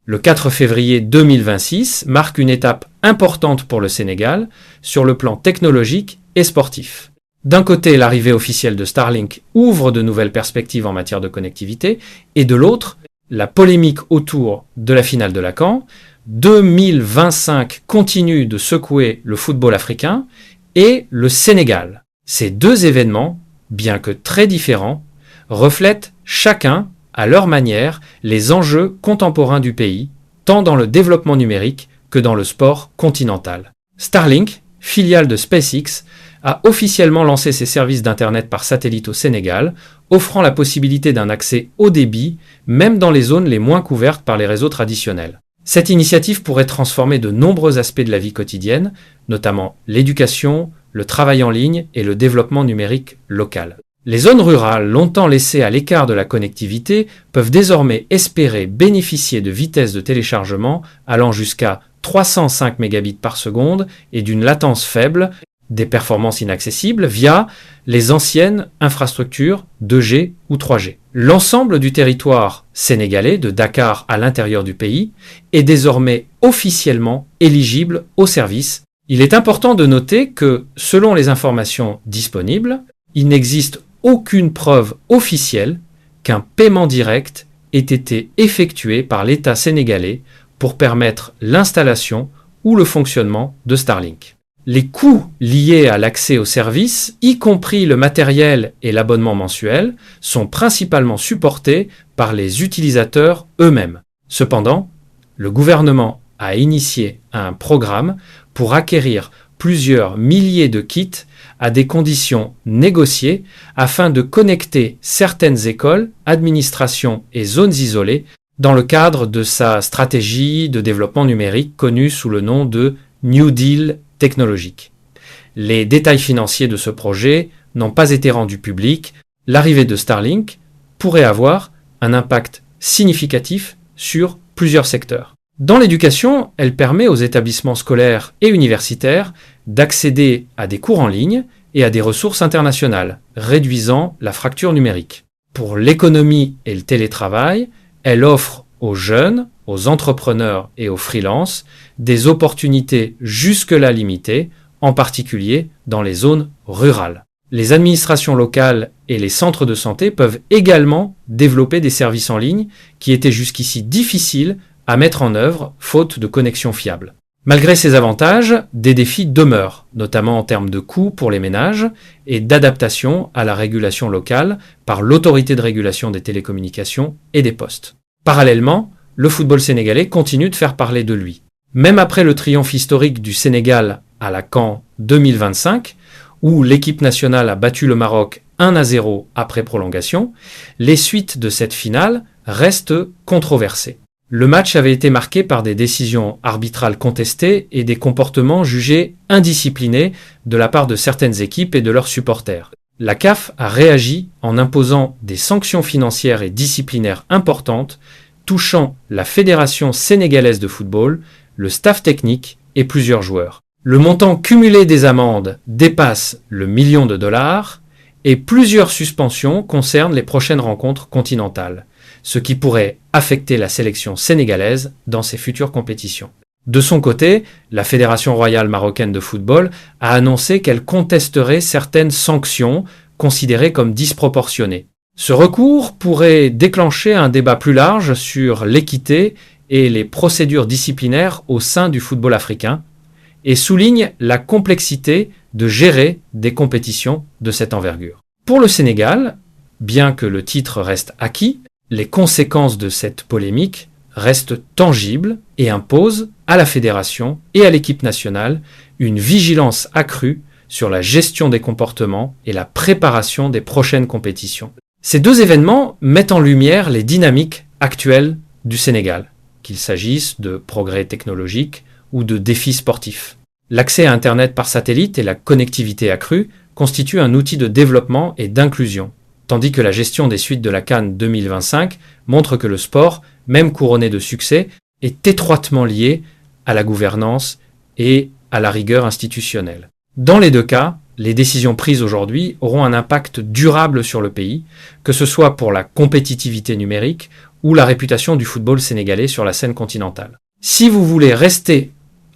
Le 4 février 2026 marque une étape importante pour le Sénégal sur le plan technologique et sportif. D'un côté, l'arrivée officielle de Starlink ouvre de nouvelles perspectives en matière de connectivité, et de l'autre, la polémique autour de la finale de la CAN 2025 continue de secouer le football africain et le Sénégal. Ces deux événements, bien que très différents, reflètent chacun, à leur manière, les enjeux contemporains du pays, tant dans le développement numérique que dans le sport continental. Starlink, filiale de SpaceX, a officiellement lancé ses services d'Internet par satellite au Sénégal, offrant la possibilité d'un accès haut débit, même dans les zones les moins couvertes par les réseaux traditionnels. Cette initiative pourrait transformer de nombreux aspects de la vie quotidienne, notamment l'éducation, le travail en ligne et le développement numérique local. Les zones rurales, longtemps laissées à l'écart de la connectivité, peuvent désormais espérer bénéficier de vitesses de téléchargement allant jusqu'à 305 mégabits par seconde et d'une latence faible, des performances inaccessibles via les anciennes infrastructures 2G ou 3G. L'ensemble du territoire sénégalais, de Dakar à l'intérieur du pays, est désormais officiellement éligible au service. Il est important de noter que, selon les informations disponibles, il n'existe aucune preuve officielle qu'un paiement direct ait été effectué par l'État sénégalais pour permettre l'installation ou le fonctionnement de Starlink. Les coûts liés à l'accès au service, y compris le matériel et l'abonnement mensuel, sont principalement supportés par les utilisateurs eux-mêmes. Cependant, le gouvernement a initié un programme pour acquérir plusieurs milliers de kits à des conditions négociées afin de connecter certaines écoles, administrations et zones isolées dans le cadre de sa stratégie de développement numérique connue sous le nom de New Deal technologique. Les détails financiers de ce projet n'ont pas été rendus publics. L'arrivée de Starlink pourrait avoir un impact significatif sur plusieurs secteurs. Dans l'éducation, elle permet aux établissements scolaires et universitaires d'accéder à des cours en ligne et à des ressources internationales, réduisant la fracture numérique. Pour l'économie et le télétravail, elle offre aux jeunes, aux entrepreneurs et aux freelances des opportunités jusque-là limitées, en particulier dans les zones rurales. Les administrations locales et les centres de santé peuvent également développer des services en ligne qui étaient jusqu'ici difficiles à mettre en œuvre faute de connexion fiable. Malgré ces avantages, des défis demeurent, notamment en termes de coûts pour les ménages et d'adaptation à la régulation locale par l'autorité de régulation des télécommunications et des postes. Parallèlement, le football sénégalais continue de faire parler de lui. Même après le triomphe historique du Sénégal à la CAN 2025, où l'équipe nationale a battu le Maroc 1-0 après prolongation, les suites de cette finale restent controversées. Le match avait été marqué par des décisions arbitrales contestées et des comportements jugés indisciplinés de la part de certaines équipes et de leurs supporters. La CAF a réagi en imposant des sanctions financières et disciplinaires importantes touchant la Fédération sénégalaise de football, le staff technique et plusieurs joueurs. Le montant cumulé des amendes dépasse le $1 million et plusieurs suspensions concernent les prochaines rencontres continentales, ce qui pourrait affecter la sélection sénégalaise dans ses futures compétitions. De son côté, la Fédération royale marocaine de football a annoncé qu'elle contesterait certaines sanctions considérées comme disproportionnées. Ce recours pourrait déclencher un débat plus large sur l'équité et les procédures disciplinaires au sein du football africain et souligne la complexité de gérer des compétitions de cette envergure. Pour le Sénégal, bien que le titre reste acquis, les conséquences de cette polémique restent tangibles et imposent à la fédération et à l'équipe nationale une vigilance accrue sur la gestion des comportements et la préparation des prochaines compétitions. Ces deux événements mettent en lumière les dynamiques actuelles du Sénégal, qu'il s'agisse de progrès technologiques ou de défis sportifs. L'accès à Internet par satellite et la connectivité accrue constituent un outil de développement et d'inclusion, tandis que la gestion des suites de la CAN 2025 montre que le sport, même couronné de succès, est étroitement lié à la gouvernance et à la rigueur institutionnelle. Dans les deux cas, les décisions prises aujourd'hui auront un impact durable sur le pays, que ce soit pour la compétitivité numérique ou la réputation du football sénégalais sur la scène continentale. Si vous voulez rester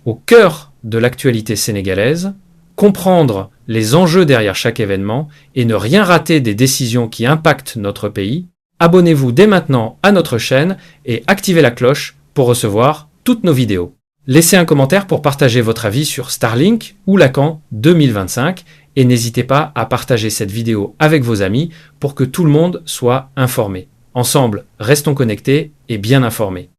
au cœur de l'actualité sénégalaise, comprendre les enjeux derrière chaque événement et ne rien rater des décisions qui impactent notre pays, abonnez-vous dès maintenant à notre chaîne et activez la cloche pour recevoir toutes nos vidéos. Laissez un commentaire pour partager votre avis sur Starlink ou Lacan 2025 et n'hésitez pas à partager cette vidéo avec vos amis pour que tout le monde soit informé. Ensemble, restons connectés et bien informés.